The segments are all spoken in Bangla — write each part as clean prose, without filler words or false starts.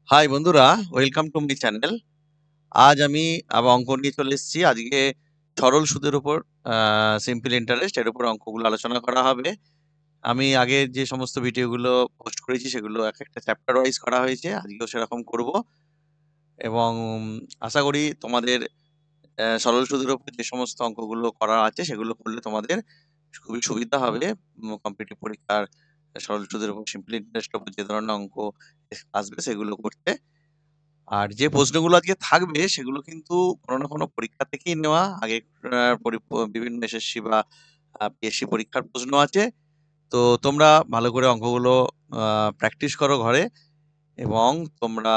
হাই বন্ধুরা, ওয়েলকাম টু মাই চ্যানেল। আজ আমি আবার অঙ্ক নিয়ে চলে এসেছি। আজকে সরল সুদের উপর সিম্পল ইন্টারেস্ট এর উপর অঙ্কগুলো আলোচনা করা হবে। আমি আগে যে সমস্ত ভিডিওগুলো পোস্ট করেছি সেগুলো এক একটা চ্যাপ্টার ওয়াইজ করা হয়েছে। আজকেও সেরকম করব এবং আশা করি তোমাদের সরল সুদের উপর যে সমস্ত অঙ্কগুলো করা আছে সেগুলো করলে তোমাদের খুবই সুবিধা হবে কম্পিটিটিভ পরীক্ষার সরল সুদের উপর সিম্পল ইন্টারেস্টের উপর যে ধরনের অঙ্ক আসবে সেগুলো করতে। আর যে প্রশ্নগুলো আজকে থাকবে সেগুলো কিন্তু কোনো না কোনো পরীক্ষা থেকেই নেওয়া। আগে বিভিন্ন এসএসসি বা পিএসসি পরীক্ষার প্রশ্ন আছে। তো তোমরা ভালো করে অঙ্কগুলো প্র্যাকটিস করো ঘরে, এবং তোমরা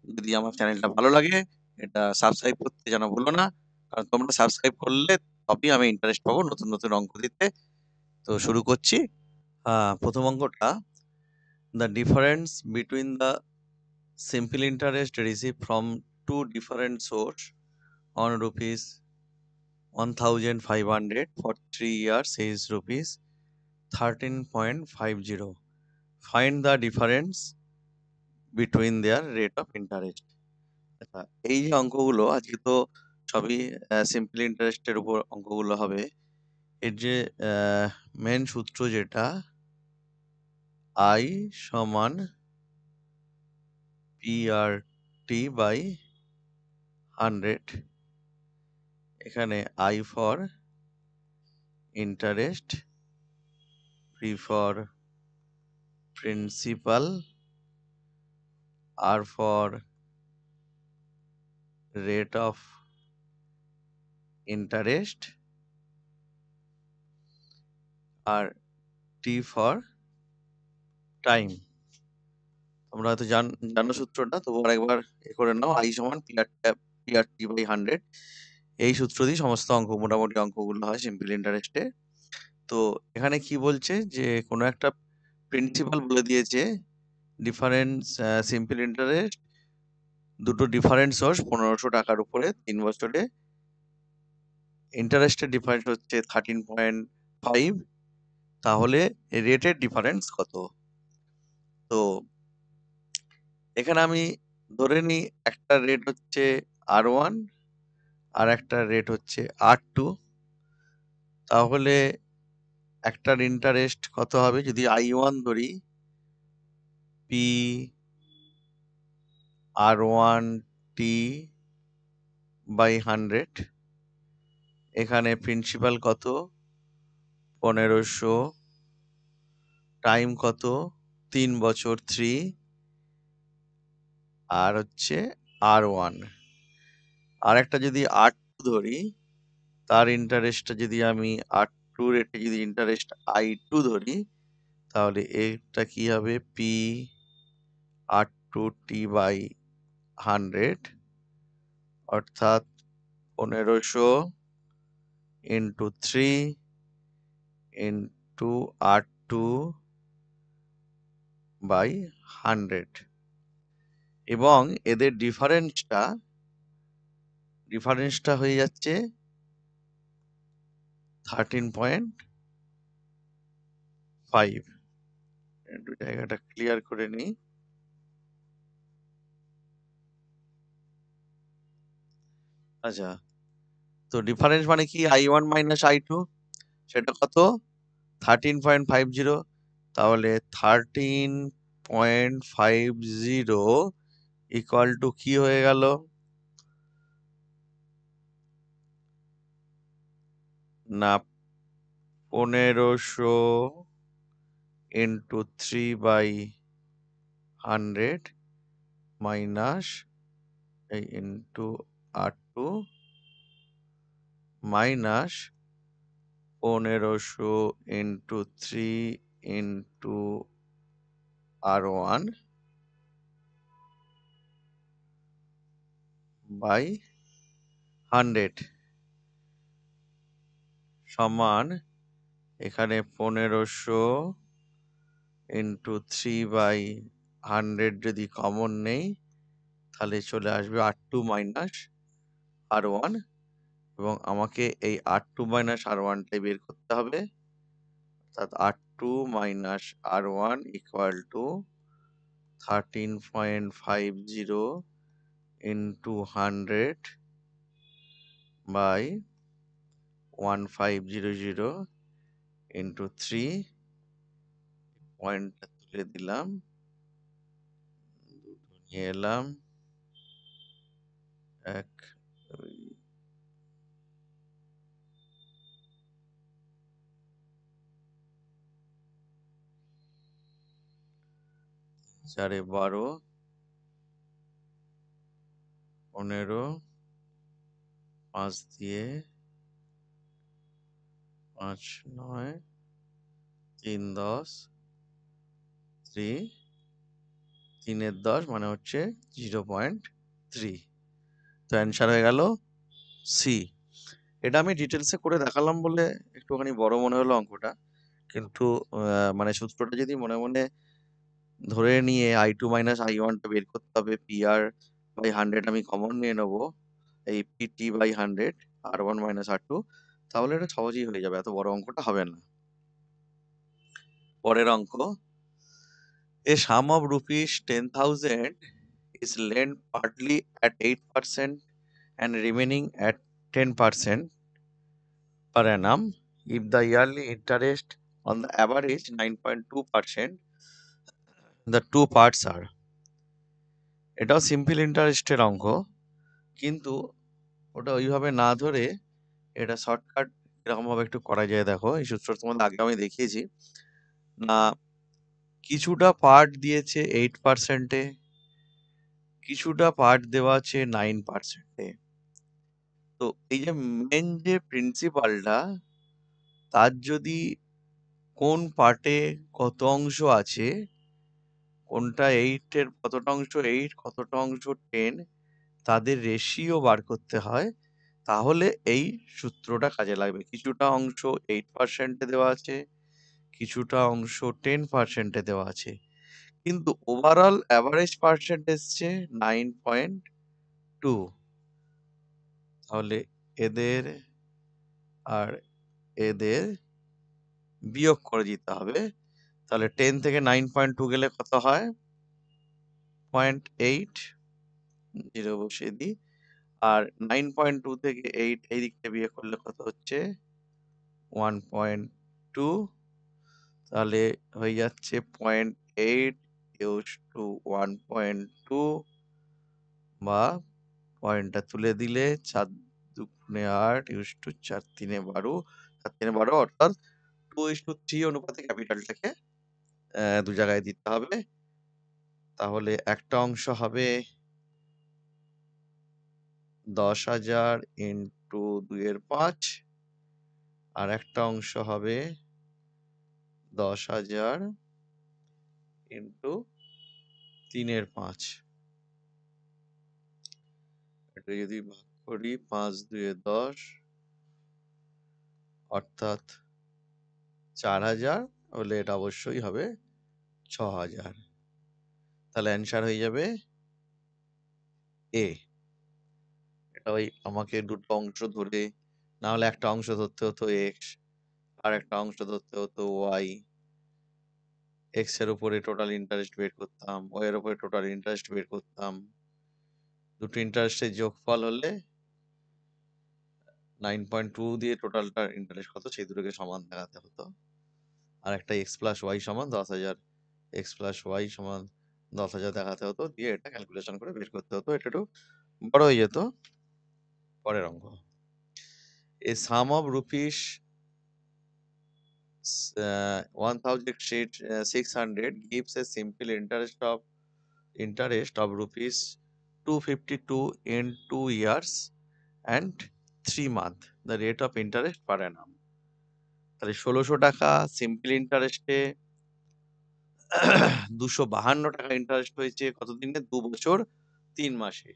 যদি আমার চ্যানেলটা ভালো লাগে এটা সাবস্ক্রাইব করতে যেন ভুলো না, কারণ তোমরা সাবস্ক্রাইব করলে তবেই আমি ইন্টারেস্ট পাবো নতুন নতুন অঙ্ক দিতে। তো শুরু করছি। প্রথম অঙ্কটা, the difference between the simple interest received from two different source on rupees 1500 for 3 years is rupees 13.50. Find the difference between their rate of interest. আচ্ছা, এই যে অঙ্কগুলো আজকে তো সবই সিম্পল ইন্টারেস্টের উপর অঙ্কগুলো হবে। এর যে মেন সূত্র যেটা আই সমান পিআরটি বাই 100, এখানে I for interest, P for principal, R for rate of interest, আর T for time। তোমরা হয়তো জানো সূত্রটা, তবু আরেকবার করে নাও। I সমান PRT বাই 100। এই সূত্র দিয়ে সমস্ত অঙ্ক, মোটামুটি অঙ্কগুলো হয় সিম্পল ইন্টারেস্টে। তো এখানে কি বলছে যে কোনো একটা প্রিন্সিপাল বলে দিয়েছে, ডিফারেন্স সিম্পল ইন্টারেস্ট, দুটো ডিফারেন্ট সোর্স 1500 টাকার উপরে 3 বছরে, ইন্টারেস্টের ডিফারেন্স হচ্ছে 13.5, তাহলে রেটের ডিফারেন্স কত? তো এখানে আমি ধরে নিই একটা রেট হচ্ছে R1 আর একটা রেট হচ্ছে R2। তাহলে একটার ইন্টারেস্ট কত হবে? যদি I1 ধরি, P R1T বাই 100, এখানে প্রিন্সিপাল কত? 1500, টাইম কত? 3 বছর 3, আর হচ্ছে R1। আর একটা যদি R2 ধরি, তার ইন্টারেস্টটা যদি আমি R2 রেটে যদি ইন্টারেস্ট I2 ধরি, তাহলে এটা কি হবে? P R2T বাই 100, অর্থাৎ 1500 ইন্টু 3 ইন্টু R2 বাই 100, এবং এদের ডিফারেন্সটা হয়ে যাচ্ছে 13.5। একটু জায়গাটা ক্লিয়ার করে নিই। আচ্ছা, তো ডিফারেন্স মানে কি? I1 মাইনাস I2, সেটা কত? 13.50। তাহলে 13.50 ইকুয়াল টু কি হয়ে গেল? না, 1500 ইন্টু 3 বাই 100 মাইনাস এই into R2 minus 1500 into 3 into R1 by 100 সমান, এখানে 1500 ইন্টু 3 বাই 100 যদি কমন নেই, তাহলে চলে আসবে R2 মাইনাস R1, এবং আমাকে এই R2 মাইনাস R1টাই বের করতে হবে। অর্থাৎ R2 minus R1 equal to 13.50 into 100 by 1500 into 3 পয়েন্টটা তুলে দিলাম, দুটো নিয়ে এলাম, 1 2 4 12 15 5 দিয়ে 5 9 3 10 3 3 10 মানে হচ্ছে 0.3। তো অ্যান্সার হয়ে গেল সি। এটা আমি ডিটেলসে করে দেখালাম বলে একটুখানি বড় মনে হলো অঙ্কটা, কিন্তু মানে সূত্রটা যদি মনে মনে ধরে নিয়ে i2 মাইনাস i1 টা বের করতে হবে, PR বাই 100 আমি কমন নিয়ে নেবো, এই PT by 100 R1 minus R2, তাহলে এটা সহজেই হয়ে যাবে, এত বড় অঙ্কটা হবে না। পরের অঙ্ক, a sum of rupees 10,000 is lent partly at 8% and remaining at 10% per annum if the yearly interest on the average 9.2%, the two parts are। এটাও সিম্পল ইন্টারেস্টের অঙ্ক, কিন্তু ওটা ওইভাবে না ধরে এটা শর্টকাট এরকম ভাবে একটু করা যায়। দেখো, এই সূত্রটা তোমাদের আগে আমি দেখিয়েছি না, কিছুটা পার্ট দিয়েছে 8%-এ, কিছুটা পার্ট দেওয়া আছে 9%-এ। তো এই যে মেন যে প্রিন্সিপালটা, তার যদি কোন পার্টে কত অংশ আছে, কোনটা 8-এর কতটা অংশ 8, কতটা অংশ 10, তাদের রেশিও বার করতে হয়, তাহলে এই সূত্রটা কাজে লাগবে। কিছুটা অংশ 8%-এ দেওয়া আছে, কিছুটা অংশ 10%-এ দেওয়া আছে, কিন্তু ওভারঅল অ্যাভারেজ পার্সেন্ট এসছে 9.2। তাহলে এদের আর এদের বিয়োগ করে দিতে হবে। তাহলে 10 থেকে 9.2 গেলে কত হয়? 0.8, 0 বসিয়ে দিই। আর 9.2 থেকে 8 এই দিকটা বিয়োগ করলে কত হচ্ছে? 1.2। তাহলে হয়ে যাচ্ছে 0.8 ইউজ টু 1.2, বা পয়েন্টটা তুলে দিলে 4 দুগুণে 8 ইউজ টু 4 3 12, 4 3 12, অর্থাৎ 2:3 অনুপাতে ক্যাপিটালটাকে দু জায়গায় দিতে হবে। তাহলে একটা অংশ হবে 10,000 ইন্টু 2/5, আর একটা অংশ হবে 10,000 ইন্টু 3/5। এটা যদি ভাগ করি 5 2 10, অর্থাৎ 4,000, হলে এটা অবশ্যই হবে 6,000। তাহলে অ্যান্সার হয়ে যাবে এ। এটা ওই আমাকে দুটো অংশ ধরে, না হলে একটা অংশ ধরতে হতো এক্স, আর একটা অংশ ধরতে হতো ওয়াই। এক্স এর উপরে টোটাল ইন্টারেস্ট বের করতাম, ওয়াই এর উপরে টোটাল ইন্টারেস্ট বের করতাম, দুটো ইন্টারেস্টের যোগফল হলে 9.2 দিয়ে টোটালটার ইন্টারেস্ট কত সেই দুটোকে সমান দেখাতে হতো। আর একটা এক্স প্লাস ওয়াই সমান 10,000, এক্স প্লাস ওয়াই সমান 10,000 দেখাতে হতো, দিয়ে এটা ক্যালকুলেশন করে বের করতে হতো। এটা একটু বড় হয়ে যেত। পরের অঙ্ক, এ সাম of rupees 1,600 gives a simple interest of rupees 252 in 2 years and 3 months. The rate of interest per annum. তাহলে 1,600 টাকা সিম্পল ইন্টারেস্টে 252 টাকা ইন্টারেস্ট হয়েছে কত দিনে? 2 বছর 3 মাসে।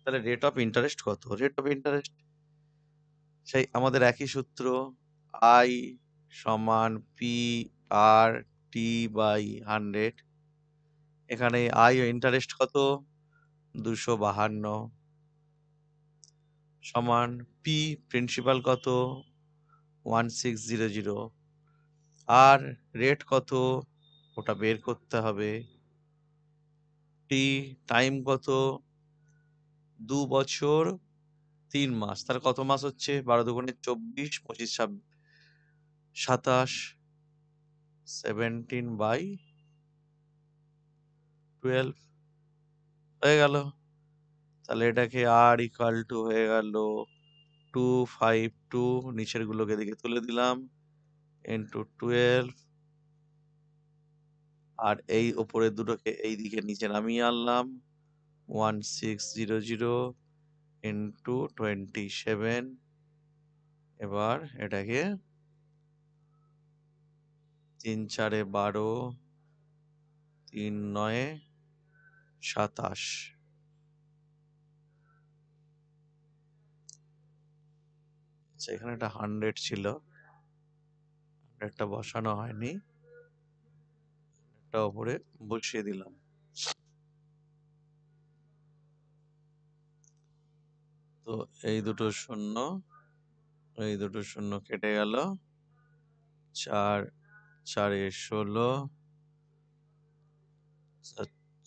তাহলে রেট অফ ইন্টারেস্ট কত? রেট অফ ইন্টারেস্ট সেই আমাদের একই সূত্র, আই সমান পি আর টি বাই 100। এখানে আই ইন্টারেস্ট কত? 252 সমান পি প্রিন্সিপাল কত? 1600, আর রেট কত ওটা বের করতে হবে। টি টাইম কত? 2 বছর 3 মাস। তাহলে কত মাস হচ্ছে? 12 দুগুণে 24, 25 27, 17/12 হয়ে গেল। তাহলে এটাকে আর ইকুয়াল টু হয়ে গেল 252, নিচের গুলোকে এদিকে তুলে দিলাম, ইন্টু 12, আর এই ওপরের দুটোকে এই দিকে নিচে নামিয়ে আনলাম, 1600 ইন্টু 27। এবার এটাকে 3 4 12, 3 9 27। আচ্ছা, এখানে একটা 100 ছিল, একটা বসানো হয়নি, একটা ওপরে বসিয়ে দিলাম। তো এই দুটো শূন্য, এই দুটো শূন্য কেটে গেল, 4 4 16,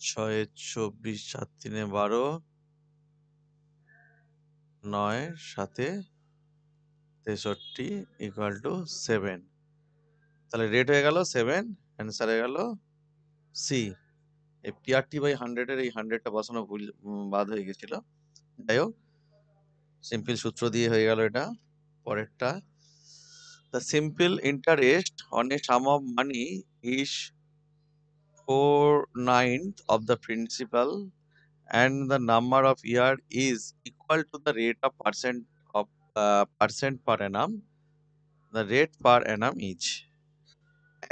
6 24, 4 3 12, 9 7 63 ইকুয়াল টু 7। তাহলে রেট হয়ে গেল 7, অ্যান্সার হয়ে গেল সি। এই পিআরটি বাই 100 এর এই 100টা বসানো ভুল, বাদ হয়ে গেছিল। যাই হোক, সিম্পল সূত্র দিয়ে হয়ে গেল এটা। পরেরটা, the simple interest on a sum of money is 4/9 of the principal and the number of year is equal to the rate of percent per annum. The rate per annum is,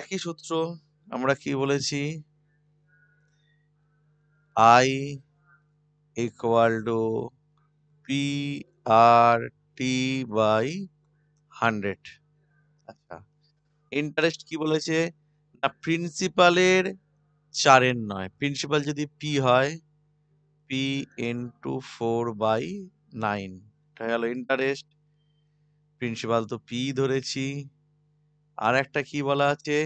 একই সূত্র। আমরা কি বলেছি? I equal to PRT by 100। আচ্ছা, ইন্টারেস্ট কি বলেছে? না, প্রিন্সিপালের 4-এর নয়। প্রিন্সিপাল যদি পি হয়, পি ইন্টু 4/9, এটা গেল ইন্টারেস্ট। প্রিন্সিপাল তো পি ধরেছি। আর একটা কি বলা আছে?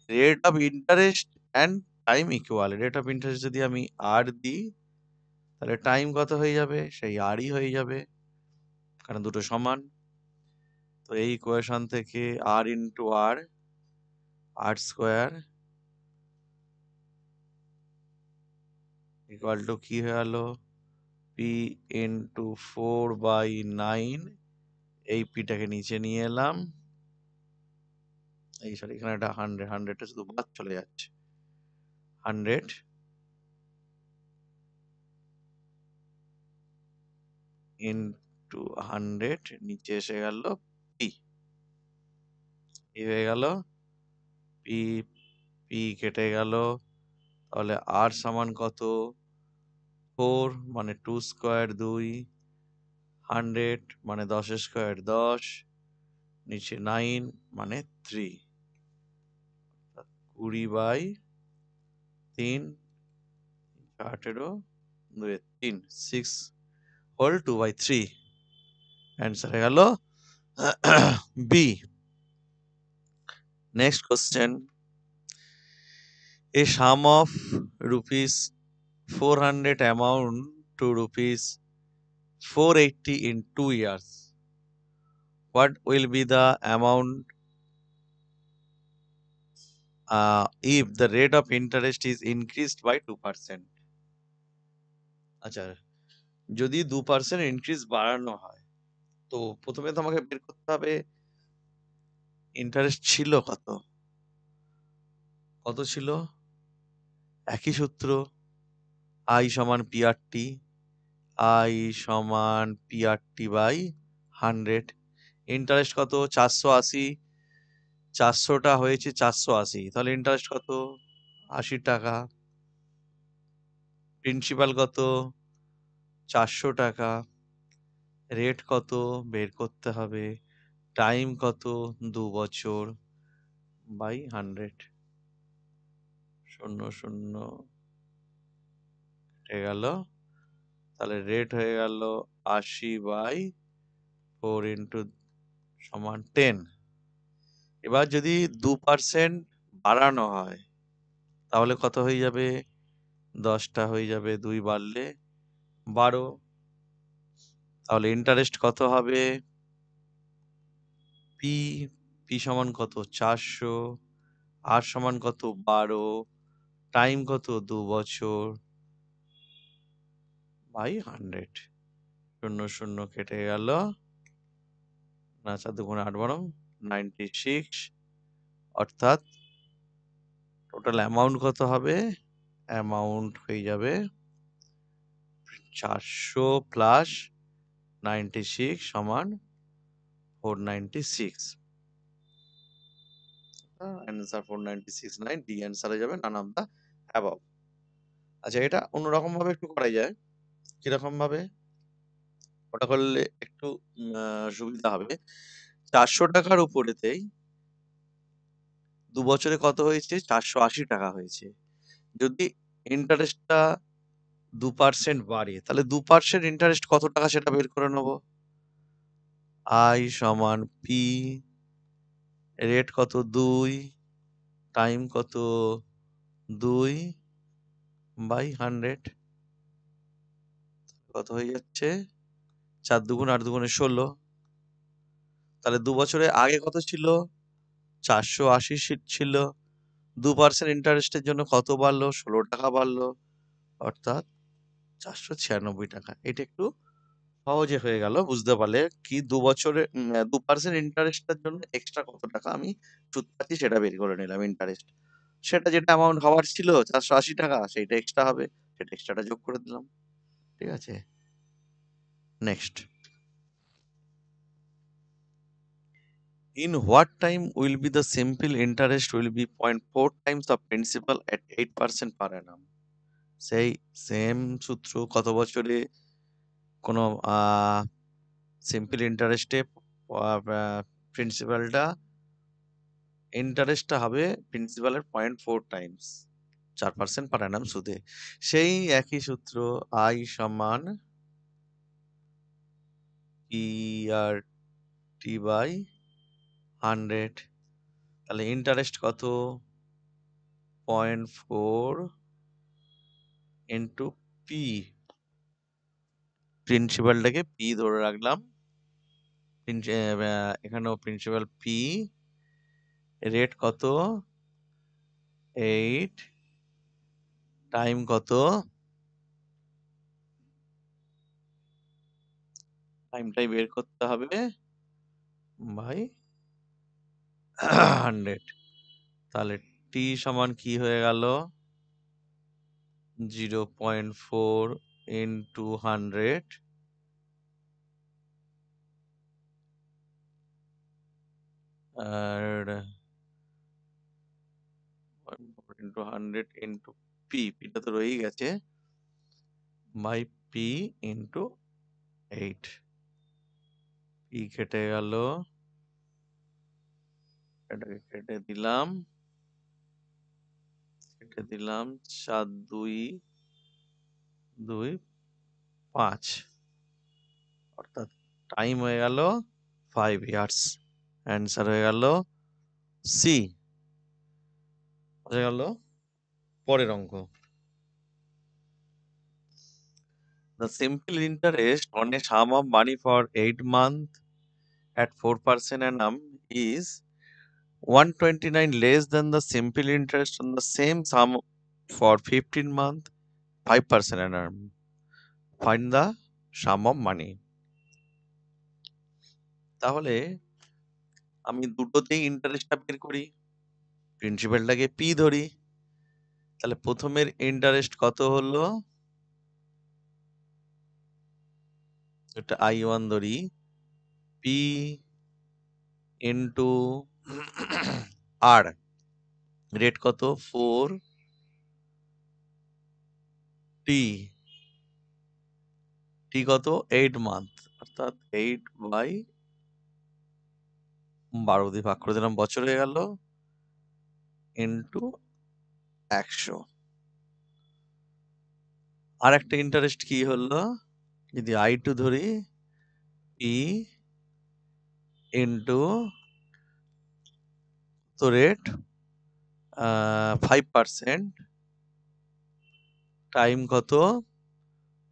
Rate of interest and time equal. Rate of interest যদি আমি আর দিই, তাহলে টাইম কত হয়ে যাবে? সেই আরই হয়ে যাবে, কারণ দুটো সমান। তো এই ইকুয়েশন থেকে r into r, r square equal to কি হয়ে গেল? P into 4/9। এই পিটাকে নিচে নিয়ে এলাম, এই সরি, এখানে একটা 100, 100টা শুধু বাদ চলে যাচ্ছে। 100 ইন্টু 100 নিচে এসে গেল পি, হয়ে গেল পি। পি কেটে গেল, তাহলে আর সমান কত? 4 মানে 2 স্কোয়ার 2, 100 মানে 10 স্কোয়ার 10, নিচে 9 মানে 3, 20/3, 18, 2 3, 6 হোল 2/3। অ্যান্সার হয়ে গেল B. Next question, a sum of rupees 400 amount to rupees 480 in 2 years. What will be the amount if the rate of interest is increased by 2%? আচ্ছা, যদি 2% ইনক্রিজ বাড়ানো হয়, তো প্রথমে তো আমাকে বের করতে হবে ইন্টারেস্ট ছিল কত। কত ছিল? একই সূত্র, আই সমান পিআরটি, আই সমান পিআরটি বাই 100। ইন্টারেস্ট কত? 480, 400টা হয়েছে 480, তাহলে ইন্টারেস্ট কত? 80 টাকা। প্রিন্সিপাল কত? 400 টাকা। রেট কত? বের করতে হবে। টাইম কত? 2 বছর বাই 100, 0 0 কেটে গেল, তাহলে রেট হয়ে গেল 80/4 ইন্টু সমান 10। এবার যদি 2% বাড়ানো হয়, তাহলে কত হয়ে যাবে? 10টা হয়ে যাবে, 2 বাড়লে 12। তাহলে ইন্টারেস্ট কত হবে? পি পি সমান কত? 400। আর সমান কত? 12। টাইম কত? 2 বছর বাই 100। 0 0 কেটে গেল। না, 4 2 8 বরং 96। অর্থাৎ টোটাল অ্যামাউন্ট কত হবে? অ্যামাউন্ট হয়ে যাবে 400 প্লাস 96 সমান 496। অ্যান্সার 4969। ডি অ্যান্সার হয়ে যাবে নান অফ দ্য অ্যাবভ। আচ্ছা, এটা অন্যরকম ভাবে একটু করা যায়। কিরকম ভাবে? ওটা করলে একটু সুবিধা হবে। 400 টাকার উপরেতেই 2 বছরে কত হয়েছে? 480 টাকা হয়েছে। যদি ইন্টারেস্টটা 2% বাড়ে, তাহলে 2% ইন্টারেস্ট কত টাকা সেটা বের করে নেব। আই সমান পি, রেট কত? 2, টাইম কত? 2 বাই 100। কত হয়ে যাচ্ছে? 4 2 8 2 16। তাহলে 2 বছরে আগে কত ছিল? 480 ছিল। 2% ইন্টারেস্টের জন্য কত বাড়লো? 16 টাকা বাড়লো। অর্থাৎ 496 টাকা। এটা একটু সহজে হয়ে গেল, বুঝতে পারলে কি 2 বছরে 2% ইন্টারেস্টের জন্য এক্সট্রা কত টাকা আমি সুদ পাচ্ছি সেটা বের করে নিলাম ইন্টারেস্ট। সেটা যেটা অ্যামাউন্ট হওয়ার ছিল 480 টাকা, সেইটা এক্সট্রা হবে, সেটা এক্সট্রাটা যোগ করে দিলাম। ঠিক আছে, next. In what time will be the simple interest will be 0.4 times the principal at 8% per annum? সেই সেম সূত্র, কত বছরে কোনো সিম্পল ইন্টারেস্টে প্রিন্সিপালটা ইন্টারেস্টটা হবে প্রিন্সিপালের 0.4 টাইমস 4% পার অ্যানাম সুদে। সেই একই সূত্র, আই সমান পি আর টি বাই 100। তাহলে ইন্টারেস্ট কত? 0.4 ইন্টু পি। প্রিন্সিপালটাকে পি ধরে রাখলাম, এখানেও প্রিন্সিপাল পি, রেট কত? 8, টাইম কত? টাইমটাই বের করতে হবে বাই 100। তাহলে টি সমান কি হয়ে গেল? 0.4 ইন্টু 100 আর ইন্টু 100 ইন্টু পি, পিটা তো রয়েই গেছে, বাই পি ইন্টু 8। পি কেটে গেল, এটাকে কেটে দিলাম, 4 2 2 5। অর্থাৎ টাইম হয়ে গেল 5 ইয়ার্স। অ্যান্সার হয়ে গেল সি। হয়ে গেল পরের অঙ্ক। The simple interest on a sum of money for 8 months at 4% annum is 129 less than the simple interest on the same sum for 15 months 5% annum. Find the sum of money. তাহলে আমি দুটোতেই ইন্টারেস্টটা বের করি, প্রিন্সিপালটাকে পি ধরি। তাহলে প্রথমের ইন্টারেস্ট কত হলো? এটা I1 ধরি, পি ইন্টু আর, রেট কত? 4, টি, টি কত? 8 মান্থ, অর্থাৎ 8 বাই 12 দিয়ে ভাগ করে দিলাম, বছর হয়ে গেল, ইন্টু 100। আর একটা ইন্টারেস্ট কি হলো? যদি I2 ধরি, পি ইন্টু তো রেট 5%, টাইম কত?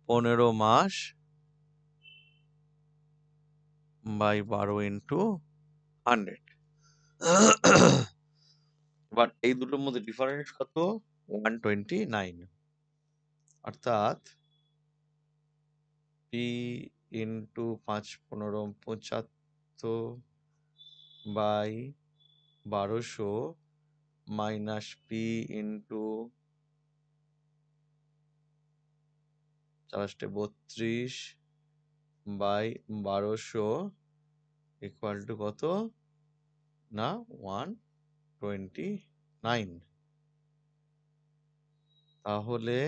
15 মাস বাই 12 ইন্টু 100। এবার এই দুটোর মধ্যে ডিফারেন্স কত? 129। অর্থাৎ P into 5 15 75 by 1200 minus P into 432 by 1200 equal to কত? না 129। তাহলে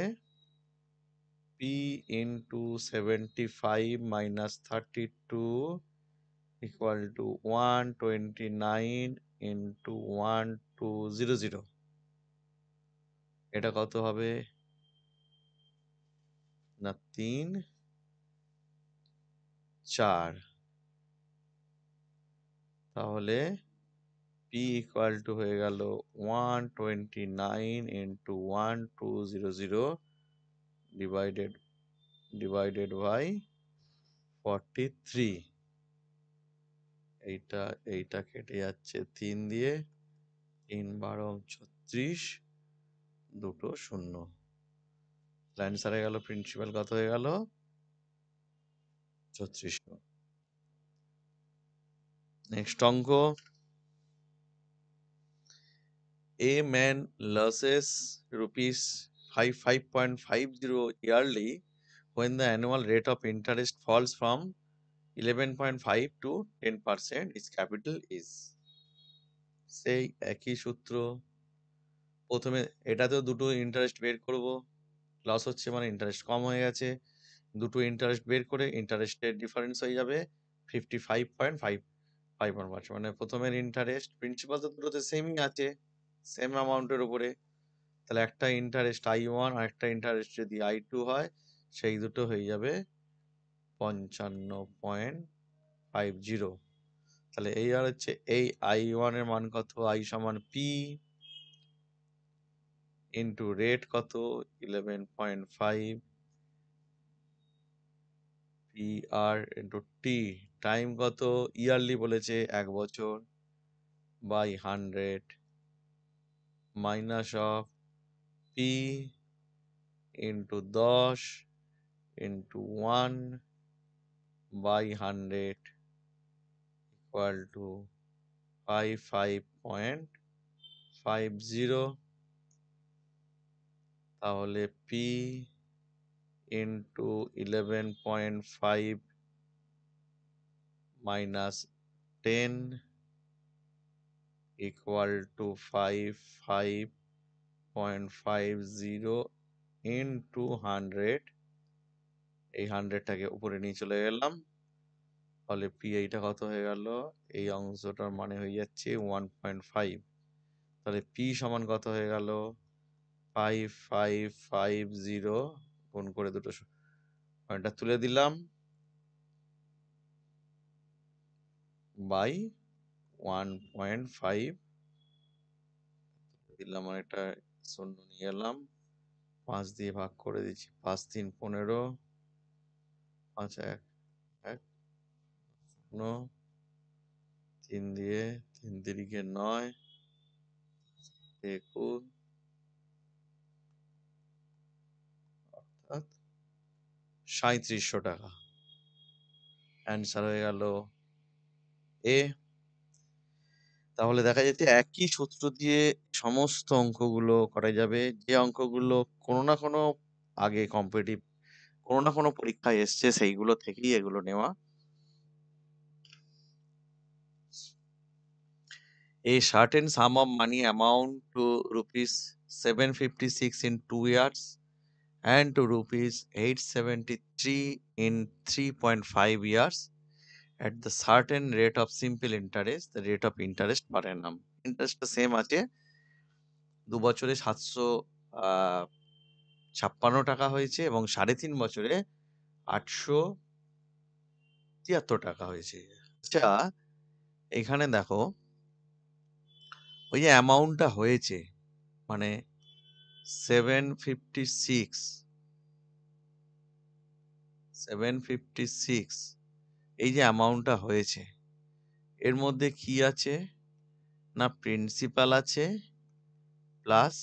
P into 75 minus 32 equal to 129 into 1200। এটা কত হবে? না 3 4। তাহলে পি ইকুয়াল টু হয়ে গেল 129 ইন্টু 1200 ডিভাইডেড বাই 43। এইটা কেটে যাচ্ছে 3 দিয়ে, 3 12 36, দুটো শূন্য। অ্যান্সার হয়ে গেল প্রিন্সিপাল কত হয়ে গেল? 3600। নেক্সট অঙ্ক। A man loses rupees 5.50 yearly when the annual rate of interest falls from 11.5 to 10%. Its capital is। সেই একই সূত্র। প্রথমে এটাতেও দুটো ইন্টারেস্ট বের করব। লস হচ্ছে মানে ইন্টারেস্ট কম হয়ে গেছে, দুটো ইন্টারেস্ট বের করে ইন্টারেস্টের ডিফারেন্স হয়ে যাবে 55.5, মানে প্রথমের ইন্টারেস্ট প্রিন্সিপাল তো দুটোতে সেমই আছে, সেম অ্যামাউন্টের উপরে। তাহলে একটা ইন্টারেস্ট I1 আর একটা ইন্টারেস্ট যদি I2 হয়, সেই দুটো হয়ে যাবে 55.50। তাহলে এই আর হচ্ছে এই I1 এর মান কত? I সমান P ইন্টু রেট কত? 11.5 PR ইন্টু টি, টাইম কত? ইয়ারলি বলেছে 1 বছর, by 100 minus of P into 10 into 1 by 100 equal to 55.50। তাহলে P into 11.5 minus 10 equal to 55.50 into 100। এই 100টাকে উপরে নিয়ে চলে গেলাম, তাহলে পি এইটা কত হয়ে গেল? এই অংশটার মানে হয়ে যাচ্ছে 1.5। তাহলে পি সমান কত হয়ে গেল? 5550 গুণ করে দুটো পয়েন্টটা তুলে দিলাম বাই 1.5 দিলাম, আর এটা শূন্য নিয়ে এলাম, 5 দিয়ে ভাগ করে দিচ্ছি, 5 3 15, 5 1 1 0, 3 দিয়ে 3 3 9, 21, অর্থাৎ 3700 টাকা। অ্যান্সার হয়ে গেল এ। তাহলে দেখা যাচ্ছে একই সূত্র দিয়ে সমস্ত অঙ্কগুলো করা যাবে, যে অঙ্কগুলো কোনো না কোনো আগে কম্পিটিটিভ কোনো না কোনো পরীক্ষায় এসছে, সেইগুলো থেকেই এগুলো নেওয়া। A certain sum of money amount to rupees 756 in 2 years and to rupees 873 in 3.5 years at the certain rate of simple interest, the rate of interest per annum. ইন্টারেস্টটা সেম আছে, 2 বছরে 756 টাকা হয়েছে এবং 3.5 বছরে 873 টাকা হয়েছে। আচ্ছা, এখানে দেখো ওই যে অ্যামাউন্টটা হয়েছে, মানে 756 756 এই যে অ্যামাউন্টটা হয়েছে এর মধ্যে কি আছে না প্রিন্সিপাল আছে প্লাস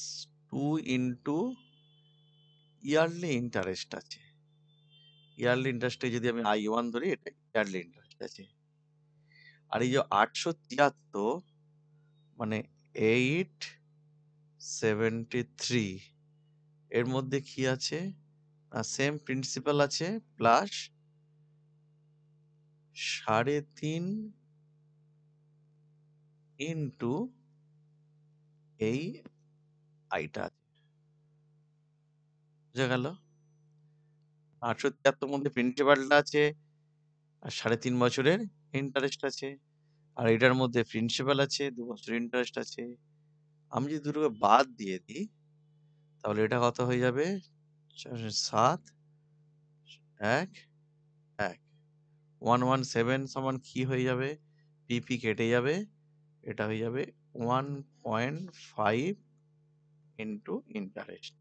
2 ইন্টু ইয়ারলি ইন্টারেস্ট আছে। ইয়ারলি ইন্টারেস্টে যদি আমি I1 ধরি এটা ইয়ারলি ইন্টারেস্ট আছে। আর এই যে 873 মানে 873 এর মধ্যে কি আছে না সেম প্রিন্সিপাল আছে প্লাস 3.5 ইন্টু এই আইটা বুঝা গেল। 873 মধ্যে প্রিন্সিপালটা আছে আর 3.5 বছরের ইন্টারেস্ট আছে আর এটার মধ্যে প্রিন্সিপাল আছে 2 বছরের ইন্টারেস্ট আছে। আমি যদি দুটোকে বাদ দিয়ে দিই তাহলে এটা কত হয়ে যাবে 7 1 1 117 সমান কি হয়ে যাবে পিপি কেটে যাবে এটা হয়ে যাবে 1.5 ইন্টু ইন্টারেস্ট।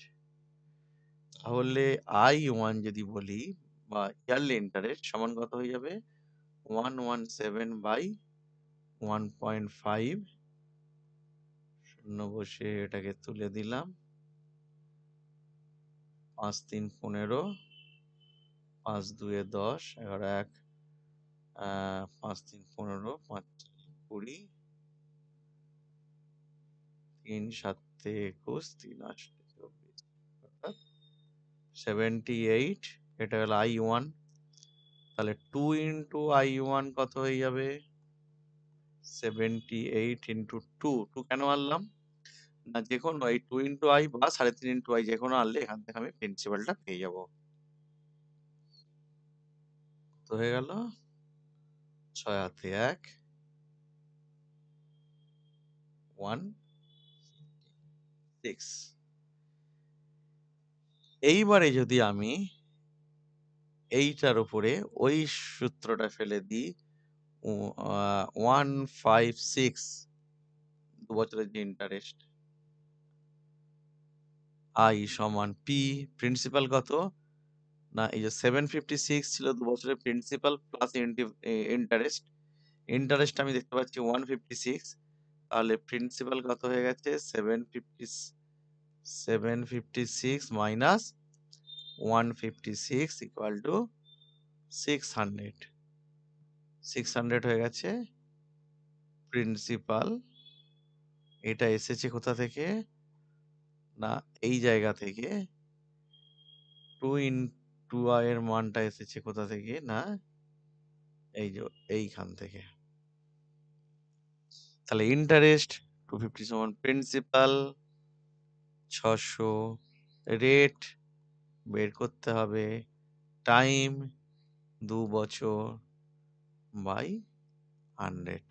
তাহলে I1 যদি বলি বা ইয়ারলি ইন্টারেস্ট সমান কত হয়ে যাবে 117 বাই 1.5 শূন্য বসে এটাকে তুলে দিলাম 5 3 15 5 2 10 11 1 5 3 15 5 20 3 7 21 3 8 24 অর্থাৎ 78 এটা হলো I1 তাহলে 2 ইন্টু I1 কত হয়ে যাবে 78 ইন্টু 2 2 কেন আনলাম না যে কোনো এই 2 ইন্টু I বা 3.5 ইন্টু I যে কোনো আনলে এখান থেকে আমি প্রিন্সিপালটা পেয়ে যাব। তো হয়ে গেল 6 হাতে 1 1 6। এইবারে যদি আমি এইটার উপরে ওই সূত্রটা ফেলে দিই 156 2 বছরের যে ইন্টারেস্ট I সমান P প্রিন্সিপাল কত না এই যে 756 ছিল 2 বছরের প্রিন্সিপাল প্লাস ইন্টারেস্ট ইন্টারেস্ট আমি দেখতে পাচ্ছি 156 তাহলে প্রিন্সিপাল কত হয়ে গেছে 756 মাইনাস 156 ইকুয়াল টু 600 600 হয়ে গেছে প্রিন্সিপাল। এটা এসেছে কোথা থেকে না এই জায়গা থেকে 2 ইন্টু এর মানটা এসেছে কোথা থেকে না এই যে এইখান থেকে। তাহলে ইন্টারেস্ট 250 সমান প্রিন্সিপাল 600 রেট বের করতে হবে টাইম 2 বছর বাই 100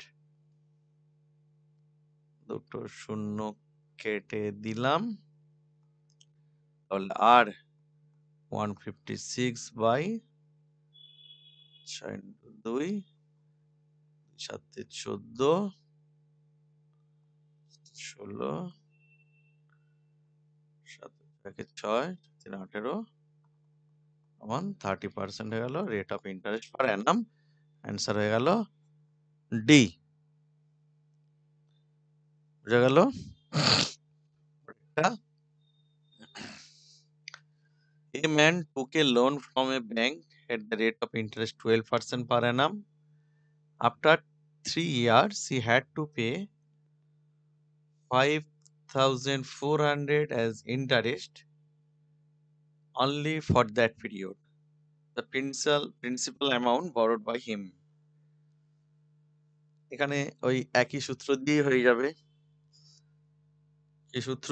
দুটো শূন্য কেটে দিলাম তাহলে আর 156 বাই 6 ইন্টু 2 7 14 16 7 6 3 18 সমান 30% হয়ে গেল rate of interest per Anam. Answer হয়ে গেল ডি। বুঝা গেল। A man took a loan from a bank at the rate of interest 12% per annum. After 3 years, he had to pay 5,400 as interest only for that period. The principal amount borrowed by him. এখানে ওই একই সূত্র দিয়ে হয়ে যাবে। কি সূত্র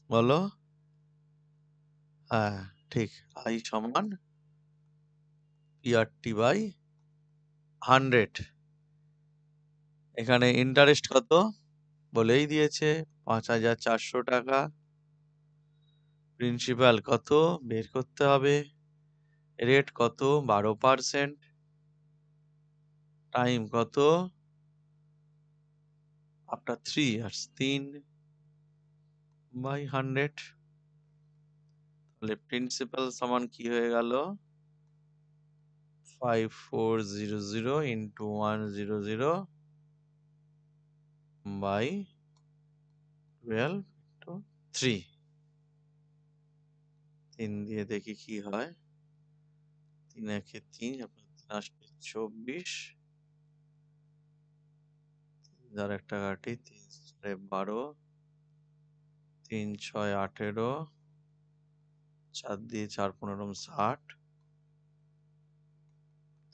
বলো? হ্যাঁ ঠিক I সমান PRT বাই 100। এখানে ইন্টারেস্ট কত বলেই দিয়েছে 5,400 টাকা। প্রিন্সিপাল কত বের করতে হবে। রেট কত 12%। টাইম কত আফটার 3 ইয়ার্স 3 বাই 100। তাহলে প্রিন্সিপাল সমান কি হয়ে গেল 5400 into 100 by 12 into 3 3 দিয়ে দেখি কি হয় 3 একে 3 3 24 আর একটা কাটি 3 12 3 6 18 4 দিয়ে 4 15 60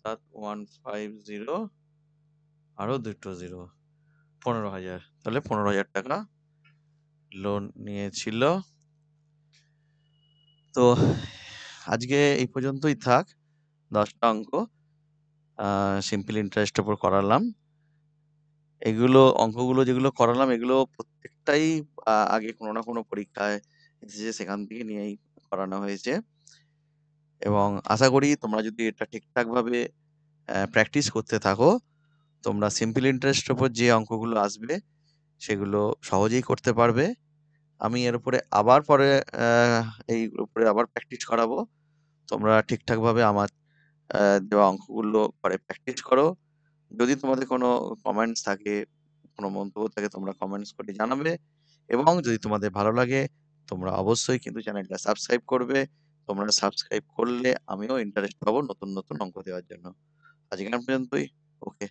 7 150 আরো দুটো জিরো 15,000 তাহলে 15,000 টাকা লোন নিয়েছিল। তো আজকে এই পর্যন্তই থাক, 10টা অঙ্ক সিম্পল ইন্টারেস্টের উপর করালাম। এগুলো অঙ্কগুলো যেগুলো করালাম এগুলো প্রত্যেকটাই আগে কোনো না কোনো পরীক্ষায় এসেছে, সেখান থেকে নিয়েই করানো হয়েছে। এবং আশা করি তোমরা যদি এটা ঠিকঠাকভাবে প্র্যাকটিস করতে থাকো, তোমরা সিম্পল ইন্টারেস্টের উপর যে অঙ্কগুলো আসবে সেগুলো সহজেই করতে পারবে। আমি এর উপরে আবার পরে এই উপরে আবার প্র্যাকটিস করাবো। তোমরা ঠিকঠাকভাবে আমার দেওয়া অঙ্কগুলো পরে প্র্যাকটিস করো। যদি তোমাদের কোনো কমেন্টস থাকে, কোনো মন্তব্য থাকে, তোমরা কমেন্টস করে জানাবে। এবং যদি তোমাদের ভালো লাগে তোমরা অবশ্যই কিন্তু চ্যানেলটা সাবস্ক্রাইব করবে। তোমরা সাবস্ক্রাইব করলে আমিও ইন্টারেস্ট পাবো নতুন নতুন অঙ্ক দেওয়ার জন্য। আজকে পর্যন্তই। ওকে।